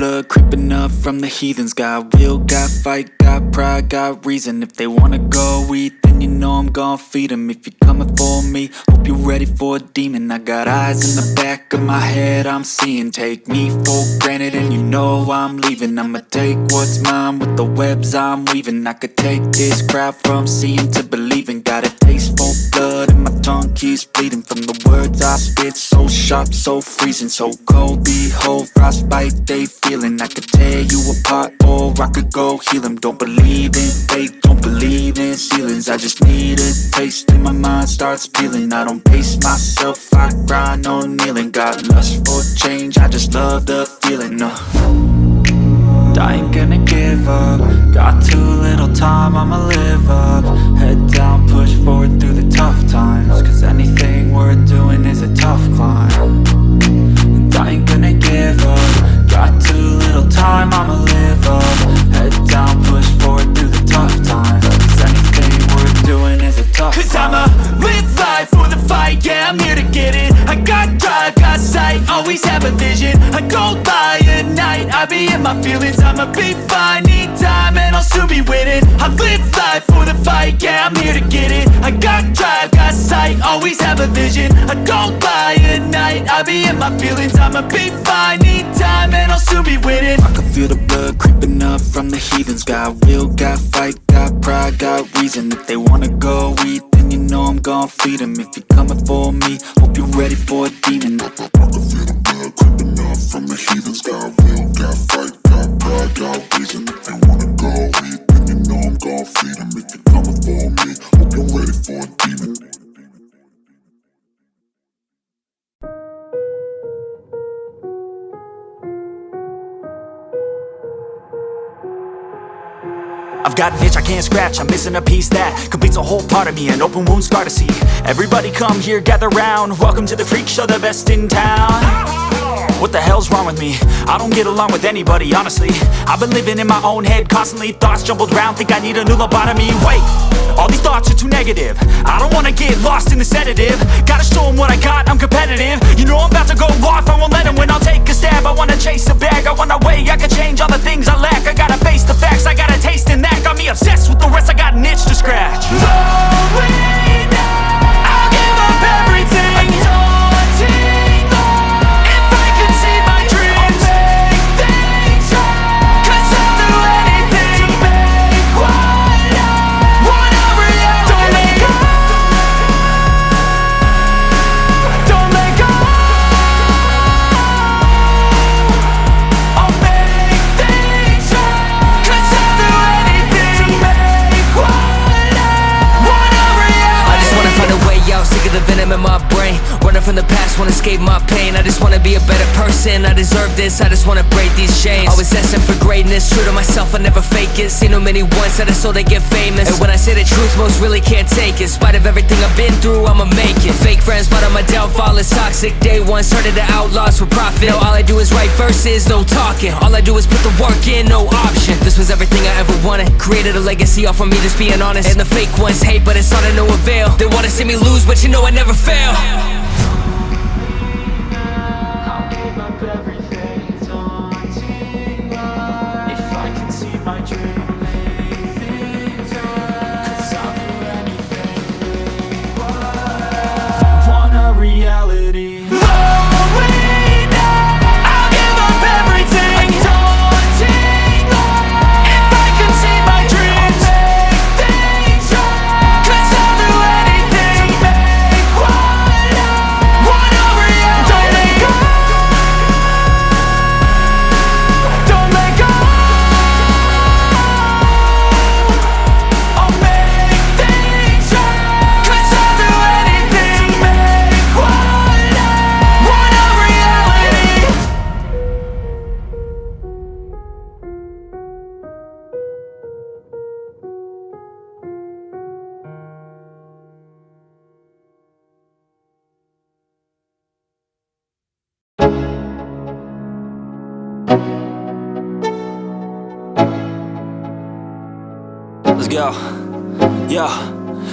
blood creeping up from the heathens. Got will, got fight, got pride, got reason. If they wanna go eat, then you know I'm gon' feed them. If you're coming for me, hope you're ready for a demon. I got eyes in the back of my head, I'm seeing. Take me for granted and you know I'm leaving. I'ma take what's mine with the webs I'm weaving. I could take this crowd from seeing to believing. Got a taste for blood and my tongue keeps bleeding from the words I spit. So sharp, so freezing, so cold. Behold, frostbite they feeling. I could tear you apart or I could go heal them. Don't believe in fate, don't believe in ceilings. I just need a taste and my mind starts peeling. I don't pace myself, I grind on kneeling. Got lust for change, I just love the feeling. I ain't gonna give up. Got too little time, I'ma live up. Head down, push forward through the tough times. Cause anything worth doing is a tough climb. And I ain't gonna give up. Got too little time, I'ma live up. Head down, push forward through the tough times. Cause anything worth doing is a tough climb. Cause I'ma live life for the fight, yeah, I'm here to get it. I got drive, got sight, always have a vision. I go by at night, I be in my feelings. I'ma be fine, need time, and I'll soon be winning. I live life for the fight, yeah, I'm here to get it. I got drive, got sight, always have a vision. I go by at night, I be in my feelings. I'ma be fine, need time, and I'll soon be winning. I can feel the blood creeping up from the heathens. Got will, got fight, got pride, got reason. If they wanna go eat, then you know I'm gon' feed them. If you're coming for me, hope you're ready for a demon. I can feel the blood creeping up from the heathens. Got will, got fight, got pride, got reason. If they wanna go eat, then you know I'm gon' feed them. If you're coming for me, hope you're ready for a demon. I've got an itch I can't scratch, I'm missing a piece that completes a whole part of me, an open wound scar to see. Everybody come here, gather round, welcome to the freak show, the best in town. What the hell's wrong with me? I don't get along with anybody, honestly. I've been living in my own head constantly, thoughts jumbled round, think I need a new lobotomy. Wait, all these thoughts are too negative. I don't wanna get lost in the sedative. Gotta show them what I got, I'm competitive. You know I'm about to go off, I won't let them win, I'll take a stab. I wanna chase a bag, I wanna weigh, I can change all the things I lack. I gotta face the facts, I got a taste in that. Got me obsessed with the rest, I got an itch to scratch. Lonely now, I'll give up everything. A daunting loss. If I could see my dreams, I'll make things right. 'Cause I'll do anything to make what I want a reality. Don't let go. Don't let go. I'll make things right. 'Cause I'll do anything to make what I want a reality. I just wanna find a way out, sick of the venom in my brain. Running from the past, wanna escape my pain. I just wanna be a better person, I deserve this. I just wanna break these chains. Always asking for greatness, true to myself, I never fake it. Seen too many ones that are so they get famous. And when I say the truth, most really can't take it. In spite of everything I've been through, I'ma make it. Fake friends, but on my downfall is toxic. Day one, started the outlaws for profit. Now all I do is write verses, no talking. All I do is put the work in, no option. This was everything I ever wanted. Created a legacy off of me, just being honest. And the fake ones hate, but it's all to no avail. They wanna see me lose, but you know I never fail. I'll give up everything, daunting love. If I can see my dream, make things right. 'Cause I'll do anything to make what I want a reality. Lonely now, I'll give up everything. A daunting love. If I can see my dreams, I'll make things right. 'Cause I'll do anything to make what I want a reality. Don't let go. Don't let go. I'll make things right. 'Cause I'll do anything to make what I want a reality. Let's go. Yo,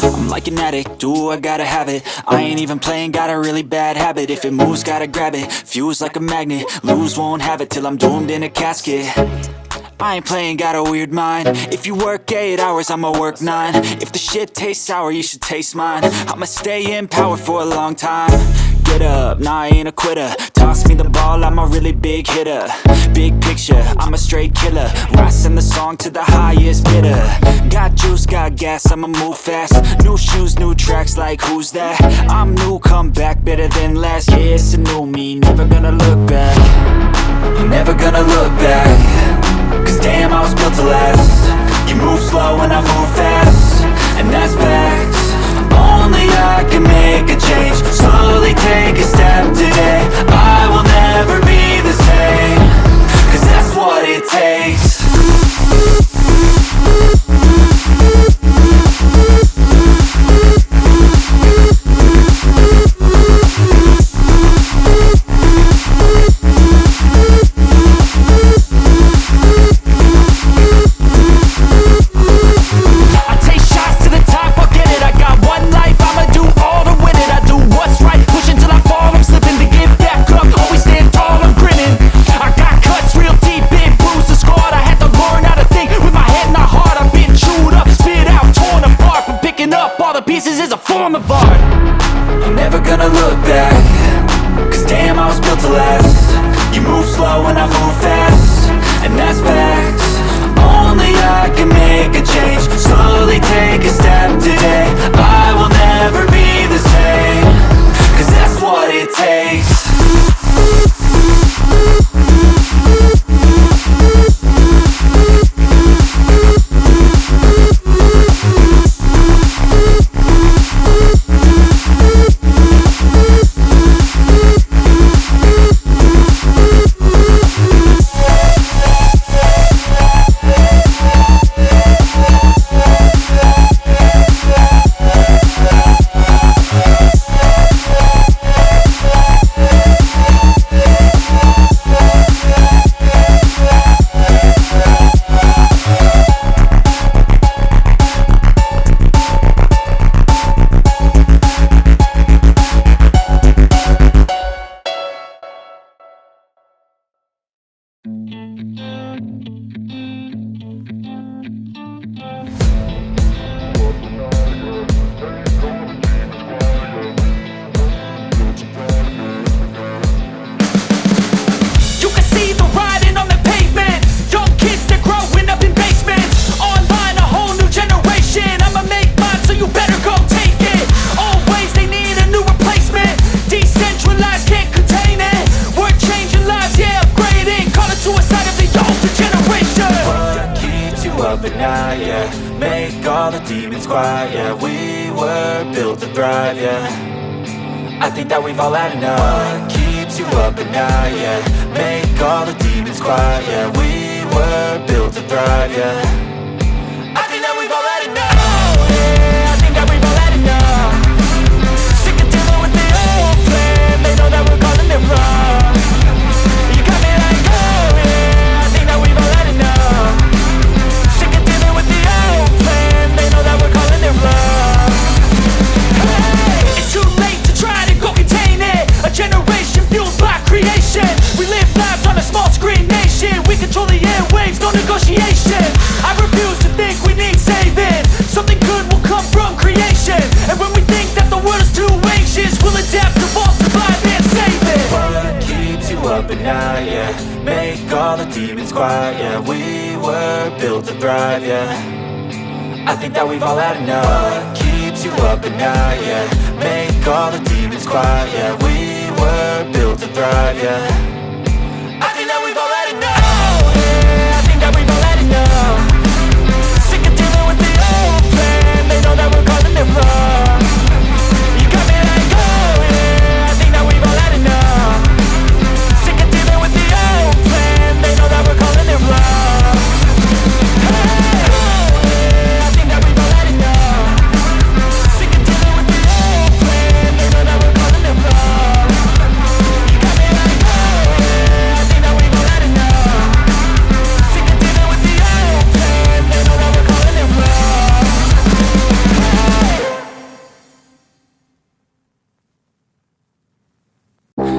I'm like an addict, do I gotta have it. I ain't even playing, got a really bad habit. If it moves, gotta grab it, fuse like a magnet. Lose, won't have it till I'm doomed in a casket. I ain't playing, got a weird mind. If you work 8 hours, I'ma work 9. If the shit tastes sour, you should taste mine. I'ma stay in power for a long time. Get up, nah, I ain't a quitter. Toss me the ball, I'm a really big hitter. Big picture, I'm a straight killer. Rising the song to the highest bidder. Got juice, got gas, I'ma move fast. New shoes, new tracks, like who's that? I'm new, come back, better than last. Yeah, it's a new me, never gonna look back. Never gonna look back. Cause damn, I was built to last. You move slow and I move fast, and that's facts. Only I can make a change. Slowly take a step today. I will never be the same. Cause that's what it takes. Pieces is a form of art. I'm never gonna look back. Cause damn, I was built to last. You move slow and I move fast, and that's facts. Only I can make a change. Slowly take a step today. I will never be the same. Cause that's what it takes. I think that we've all had enough. What keeps you up at night, yeah? Make all the demons quiet, yeah. We were built to thrive, yeah. I think that we've all had enough, yeah. I think that we've all had enough. Sick of dealing with the old plan. They know that we're calling it wrong. You got me like, oh yeah. I think that we've all had enough. Sick of dealing with the old plan. They know that we're calling it wrong. Hey, it's too late to try to go contain it. A generation fueled by creation. We live lives on a small screen nation. We control the airwaves, no negotiation. I refuse to think we need saving. Something good will come from creation. And when we think that the world is too anxious, we'll adapt, evolve, survive and save it. What keeps you up at night, yeah? Make all the demons quiet, yeah. We were built to thrive, yeah. I think that we've all had enough. What keeps you up at night, yeah? Make all the demons quiet, yeah. We were built to thrive, yeah. I think that we've all had enough, yeah. I think that we've all had enough. Sick of dealing with the old plan. They know that we're calling it wrong. You got me like, oh yeah. I think that we've all had enough. Sick of dealing with the old plan. They know that we're calling it wrong.